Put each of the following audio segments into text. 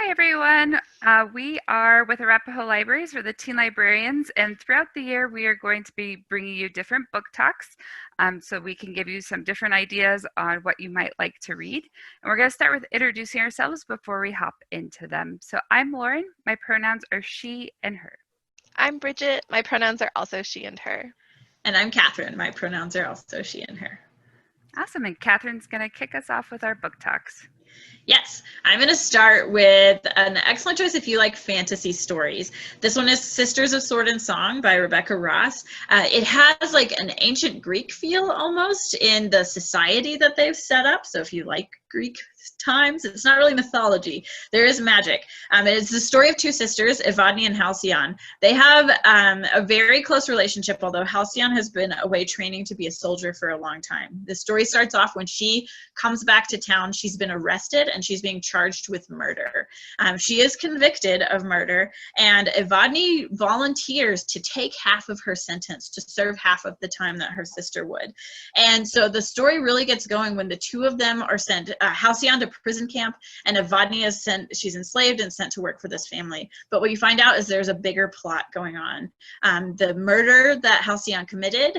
Hi, everyone. We are with Arapahoe Libraries. We're the Teen Librarians, and throughout the year, we are going to be bringing you different book talks so we can give you some different ideas on what you might like to read. And we're going to start with introducing ourselves before we hop into them. So I'm Lauren. My pronouns are she and her. I'm Bridget. My pronouns are also she and her. And I'm Catherine. My pronouns are also she and her. Awesome. And Catherine's going to kick us off with our book talks. Yes, I'm going to start with an excellent choice if you like fantasy stories. This one is Sisters of Sword and Song by Rebecca Ross. It has like an ancient Greek feel almost in the society that they've set up. So if you like Greek times, it's not really mythology. There is magic. It's the story of two sisters, Evadne and Halcyon. They have a very close relationship, although Halcyon has been away training to be a soldier for a long time. The story starts off when she comes back to town. She's been arrested and she's being charged with murder. She is convicted of murder, and Evadne volunteers to take half of her sentence, to serve half of the time that her sister would. And so the story really gets going when the two of them are sent, Halcyon to prison camp, and Evadne is sent, she's enslaved and sent to work for this family. But what you find out is there's a bigger plot going on. The murder that Halcyon committed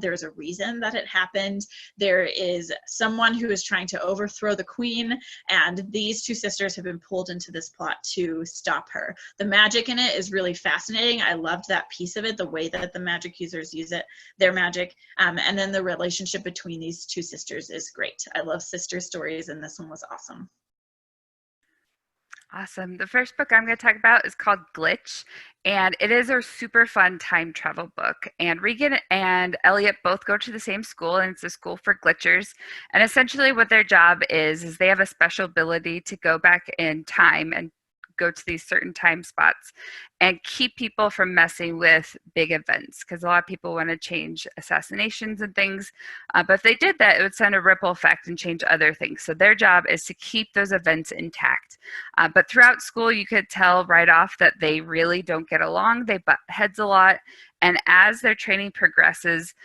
there's a reason that it happened. There is someone who is trying to overthrow the queen, and these two sisters have been pulled into this plot to stop her. The magic in it is really fascinating. I loved that piece of it, the way that the magic users use it, their magic. And then the relationship between these two sisters is great. I love sister stories, and this one was awesome. Awesome. The first book I'm going to talk about is called Glitch, and it is a super fun time travel book. And Regan and Elliot both go to the same school, and it's a school for glitchers. And essentially what their job is they have a special ability to go back in time and go to these certain time spots and keep people from messing with big events, because a lot of people want to change assassinations and things, but if they did that, it would send a ripple effect and change other things. So their job is to keep those events intact. But throughout school, you could tell right off that they really don't get along. They butt heads a lot. And as their training progresses,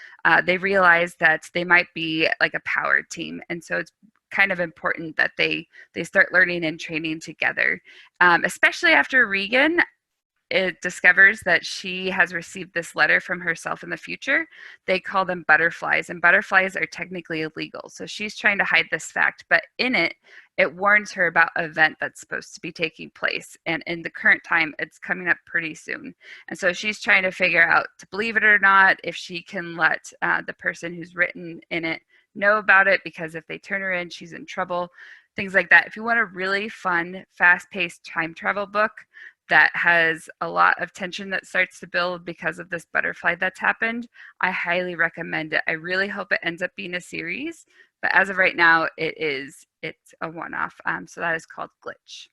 they realize that they might be like a power team. And so it's kind of important that they start learning and training together, especially after Regan discovers that she has received this letter from herself in the future. They call them butterflies, and butterflies are technically illegal. So she's trying to hide this fact, but in it warns her about an event that's supposed to be taking place. And in the current time, it's coming up pretty soon. And so she's trying to figure out to believe it or not, if she can let the person who's written in it know about it, because if they turn her in, she's in trouble, things like that. If you want a really fun, fast-paced time travel book that has a lot of tension that starts to build because of this butterfly that's happened, I highly recommend it. I really hope it ends up being a series, but as of right now, it's a one-off. So that is called Glitch.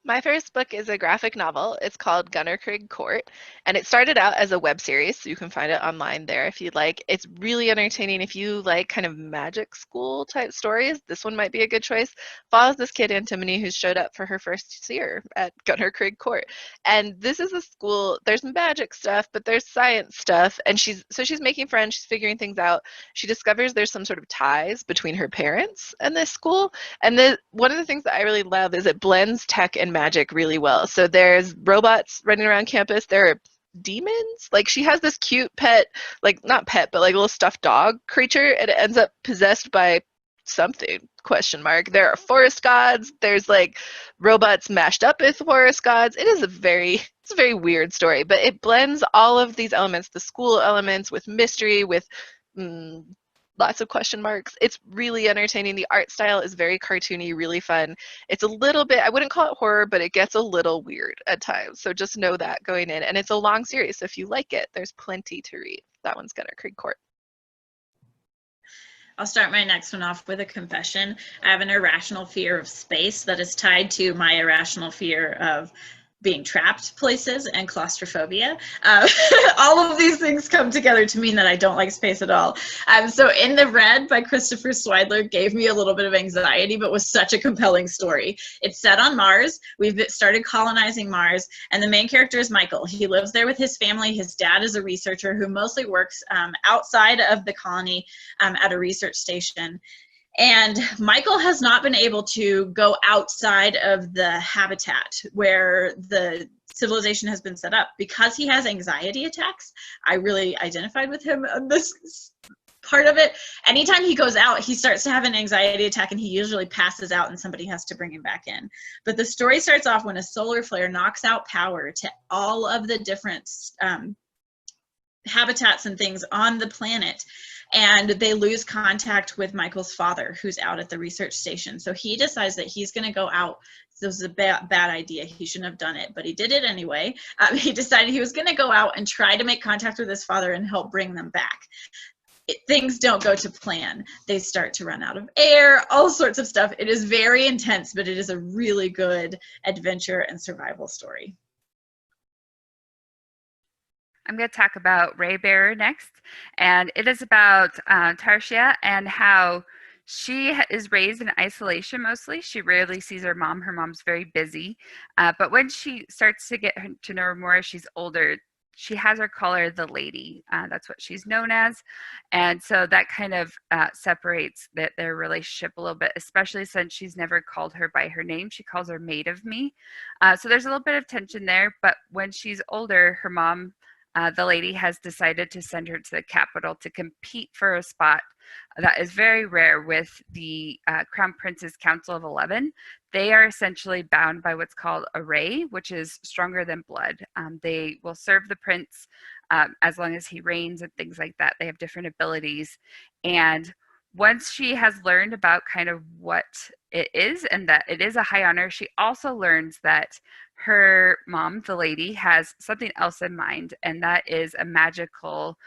My first book is a graphic novel. It's called Gunnerkrigg Court, and it started out as a web series, so you can find it online there if you'd like. It's really entertaining if you like kind of magic school type stories. This one might be a good choice. Follows this kid, Antimony, who showed up for her first year at Gunnerkrigg Court. And this is a school, there's magic stuff, but there's science stuff, and she's making friends, she's figuring things out. She discovers there's some sort of ties between her parents and this school, and one of the things that I really love is it blends tech and magic really well. So there's robots running around campus. There are demons. Like, she has this cute pet, like not pet, but like a little stuffed dog creature, and it ends up possessed by something, question mark. There are forest gods. There's like robots mashed up with forest gods. It's a very weird story, but it blends all of these elements, the school elements with mystery, with lots of question marks. It's really entertaining. The art style is very cartoony, really fun. It's a little bit, I wouldn't call it horror, but it gets a little weird at times. So just know that going in. And it's a long series, so if you like it, there's plenty to read. That one's Gunnerkrigg Court. I'll start my next one off with a confession. I have an irrational fear of space that is tied to my irrational fear of being trapped places and claustrophobia. All of these things come together to mean that I don't like space at all. So In the Red by Christopher Swidler gave me a little bit of anxiety, but was such a compelling story. It's set on Mars. We've started colonizing Mars, and the main character is Michael. He lives there with his family. His dad is a researcher who mostly works outside of the colony at a research station. And Michael has not been able to go outside of the habitat where the civilization has been set up because he has anxiety attacks. I really identified with him on this part of it. Anytime he goes out, he starts to have an anxiety attack, and he usually passes out and somebody has to bring him back in. But the story starts off when a solar flare knocks out power to all of the different habitats and things on the planet, and they lose contact with Michael's father, who's out at the research station. So he decides that he's going to go out. This was a bad idea. He shouldn't have done it, but he did it anyway. He decided he was going to go out and try to make contact with his father and help bring them back. Things don't go to plan. They start to run out of air, all sorts of stuff. It is very intense, but it is a really good adventure and survival story. I'm going to talk about Raybearer next, and it is about Tarshia and how she is raised in isolation mostly. She rarely sees her mom. Her mom's very busy, but when she starts to get to know her more as she's older, she has her call her the lady. That's what she's known as, and so that kind of separates their relationship a little bit, especially since she's never called her by her name. She calls her maid of me. So there's a little bit of tension there, but when she's older, her mom, the lady, has decided to send her to the capital to compete for a spot that is very rare with the Crown Prince's Council of 11. They are essentially bound by what's called a ray, which is stronger than blood. They will serve the prince as long as he reigns and things like that. They have different abilities. And once she has learned about kind of what it is and that it is a high honor, she also learns that her mom, the lady, has something else in mind, and that is a magical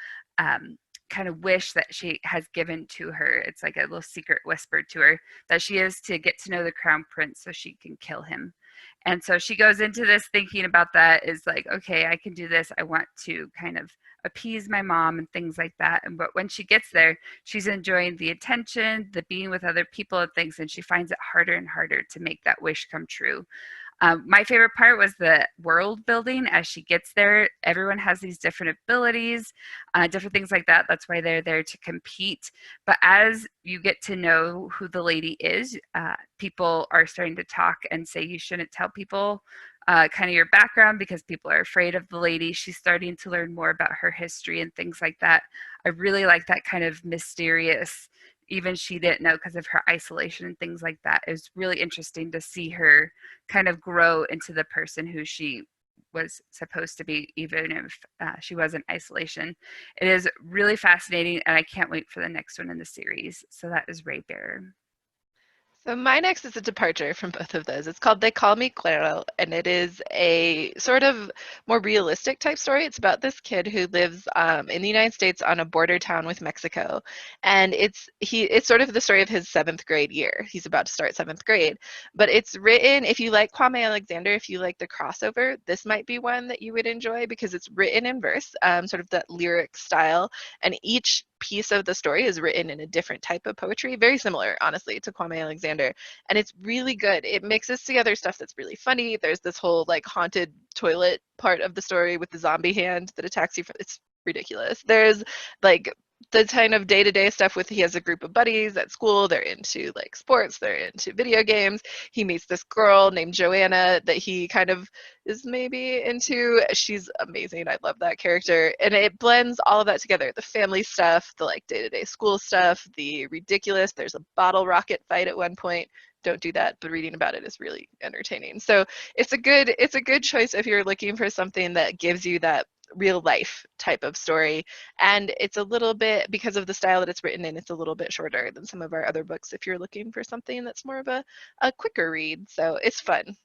kind of wish that she has given to her. It's like a little secret whispered to her that she is to get to know the crown prince so she can kill him. And so she goes into this thinking about that, is like, okay, I can do this. I want to kind of appease my mom and things like that. And but when she gets there, she's enjoying the attention, the being with other people and things, and she finds it harder and harder to make that wish come true. My favorite part was the world building as she gets there. Everyone has these different abilities, different things like that. That's why they're there to compete. But as you get to know who the lady is, people are starting to talk and say you shouldn't tell people kind of your background because people are afraid of the lady. She's starting to learn more about her history and things like that. I really like that kind of mysterious, even she didn't know because of her isolation and things like that. It was really interesting to see her kind of grow into the person who she was supposed to be, even if she was in isolation. It is really fascinating, and I can't wait for the next one in the series. So that is Raybearer. So my next is a departure from both of those. It's called They Call Me Coro, and it is a sort of more realistic type story. It's about this kid who lives in the United States on a border town with Mexico, and it's sort of the story of his 7th grade year. He's about to start 7th grade, but it's written, if you like Kwame Alexander, if you like the crossover, this might be one that you would enjoy because it's written in verse, sort of that lyric style, and each piece of the story is written in a different type of poetry, very similar, honestly, to Kwame Alexander, and it's really good. It mixes together stuff that's really funny. There's this whole like haunted toilet part of the story with the zombie hand that attacks you. It's ridiculous. There's like the kind of day-to-day stuff with, he has a group of buddies at school, they're into like sports, they're into video games. He meets this girl named Joanna that he kind of is maybe into. She's amazing. I love that character, and it blends all of that together, the family stuff, the like day-to-day school stuff, the ridiculous. There's a bottle rocket fight at one point. Don't do that, but reading about it is really entertaining. So it's a good choice if you're looking for something that gives you that real life type of story, and it's a little bit, because of the style that it's written in, it's a little bit shorter than some of our other books if you're looking for something that's more of a quicker read. So it's fun.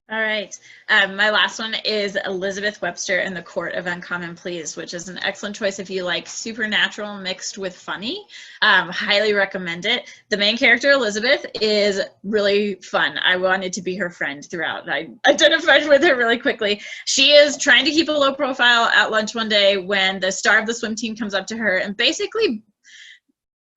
All right. My last one is Elizabeth Webster and the Court of Uncommon Pleas, which is an excellent choice if you like supernatural mixed with funny. Highly recommend it. The main character, Elizabeth, is really fun. I wanted to be her friend throughout. I identified with her really quickly. She is trying to keep a low profile at lunch one day when the star of the swim team comes up to her and basically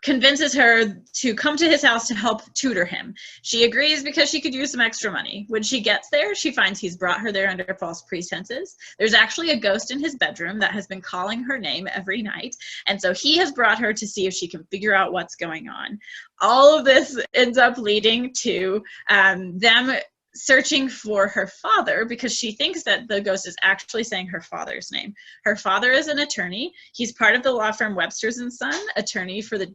convinces her to come to his house to help tutor him. She agrees because she could use some extra money. When she gets there, she finds he's brought her there under false pretenses. There's actually a ghost in his bedroom that has been calling her name every night, and so he has brought her to see if she can figure out what's going on. All of this ends up leading to them searching for her father, because she thinks that the ghost is actually saying her father's name. Her father is an attorney. He's part of the law firm Webster and Son, attorney for the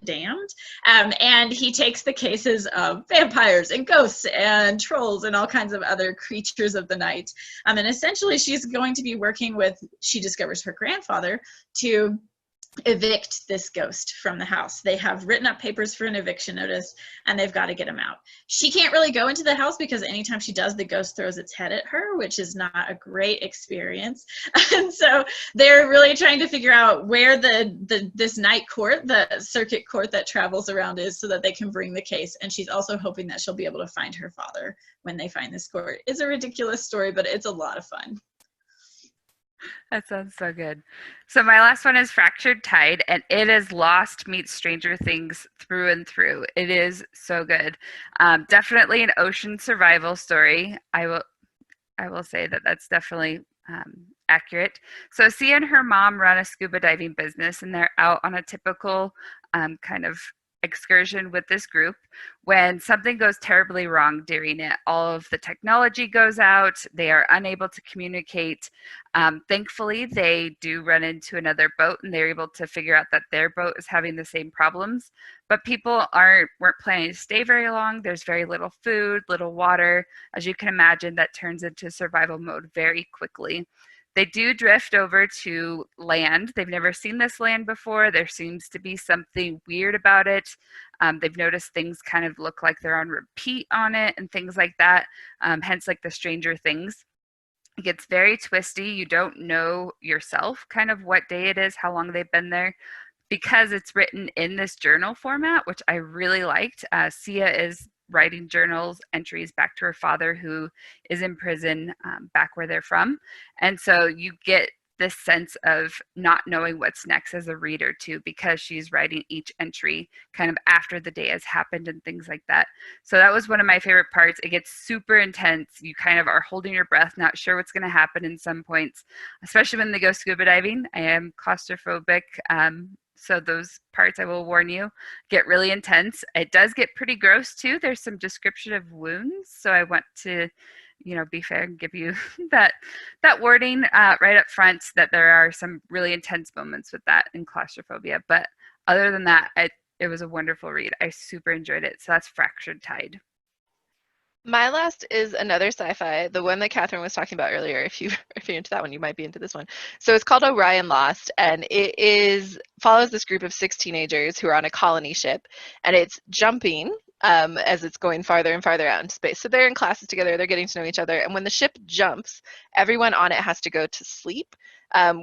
damned, and he takes the cases of vampires and ghosts and trolls and all kinds of other creatures of the night. And essentially, she's going to be working with, she discovers her grandfather, to evict this ghost from the house. They have written up papers for an eviction notice, and they've got to get him out. She can't really go into the house because anytime she does, the ghost throws its head at her, which is not a great experience. And so they're really trying to figure out where this night court, the circuit court that travels around, is, so that they can bring the case. And she's also hoping that she'll be able to find her father when they find this court. It's a ridiculous story, but it's a lot of fun. That sounds so good. So my last one is Fractured Tide, and it is Lost meets Stranger Things through and through. It is so good. Definitely an ocean survival story. I will say that that's definitely accurate. So Sia and her mom run a scuba diving business, and they're out on a typical kind of excursion with this group when something goes terribly wrong during it. All of the technology goes out. They are unable to communicate. Thankfully, they do run into another boat, and they're able to figure out that their boat is having the same problems. But people weren't planning to stay very long. There's very little food, little water. As you can imagine, that turns into survival mode very quickly. They do drift over to land. They've never seen this land before. There seems to be something weird about it. They've noticed things kind of look like they're on repeat on it and things like that, hence like the Stranger Things. It gets very twisty. You don't know yourself kind of what day it is, how long they've been there, because it's written in this journal format, which I really liked. Sia is writing journals entries back to her father, who is in prison back where they're from. And so you get this sense of not knowing what's next as a reader too, because she's writing each entry kind of after the day has happened and things like that. So that was one of my favorite parts. It gets super intense. You kind of are holding your breath, not sure what's going to happen in some points, especially when they go scuba diving. I am claustrophobic. So those parts, I will warn you, get really intense. It does get pretty gross too. There's some description of wounds. So I want to, be fair and give you that wording right up front, that there are some really intense moments with that in claustrophobia. But other than that, it was a wonderful read. I super enjoyed it. So that's Fractured Tide. My last is another sci-fi, the one that Catherine was talking about earlier. If you're into that one, you might be into this one. So it's called Orion Lost, and it follows this group of 6 teenagers who are on a colony ship, and it's jumping as it's going farther and farther out into space. So they're in classes together, they're getting to know each other, and when the ship jumps, everyone on it has to go to sleep,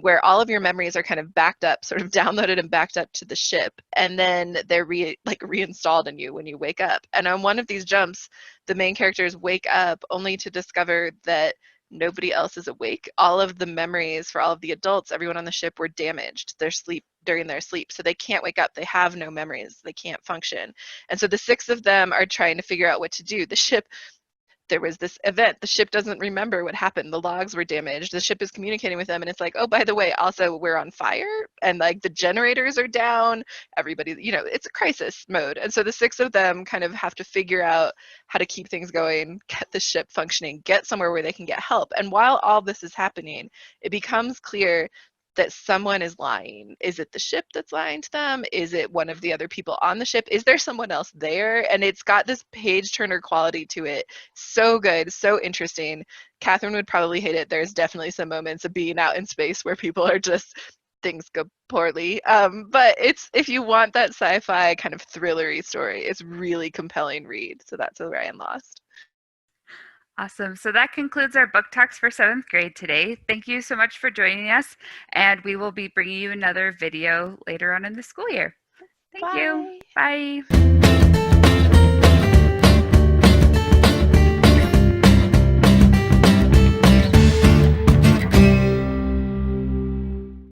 where all of your memories are kind of backed up, sort of downloaded and backed up to the ship, and then they're reinstalled in you when you wake up. And on one of these jumps, the main characters wake up only to discover that nobody else is awake. All of the memories for all of the adults, everyone on the ship, were damaged during their sleep. So they can't wake up. They have no memories. They can't function. And so the 6 of them are trying to figure out what to do. There was this event. The ship doesn't remember what happened. The logs were damaged. The ship is communicating with them, and it's like, oh, by the way, also we're on fire, and like the generators are down. Everybody, it's a crisis mode. And so the 6 of them kind of have to figure out how to keep things going, get the ship functioning, get somewhere where they can get help. And while all this is happening, it becomes clear that someone is lying. Is it the ship that's lying to them? Is it one of the other people on the ship? Is there someone else there? And it's got this page turner quality to it. So good, so interesting. Catherine would probably hate it. There's definitely some moments of being out in space where people are just, things go poorly. But if you want that sci-fi kind of thrillery story, it's really compelling read. So that's Orion Lost. Awesome. So that concludes our book talks for 7th grade today. Thank you so much for joining us, and we will be bringing you another video later on in the school year. Thank you. Bye.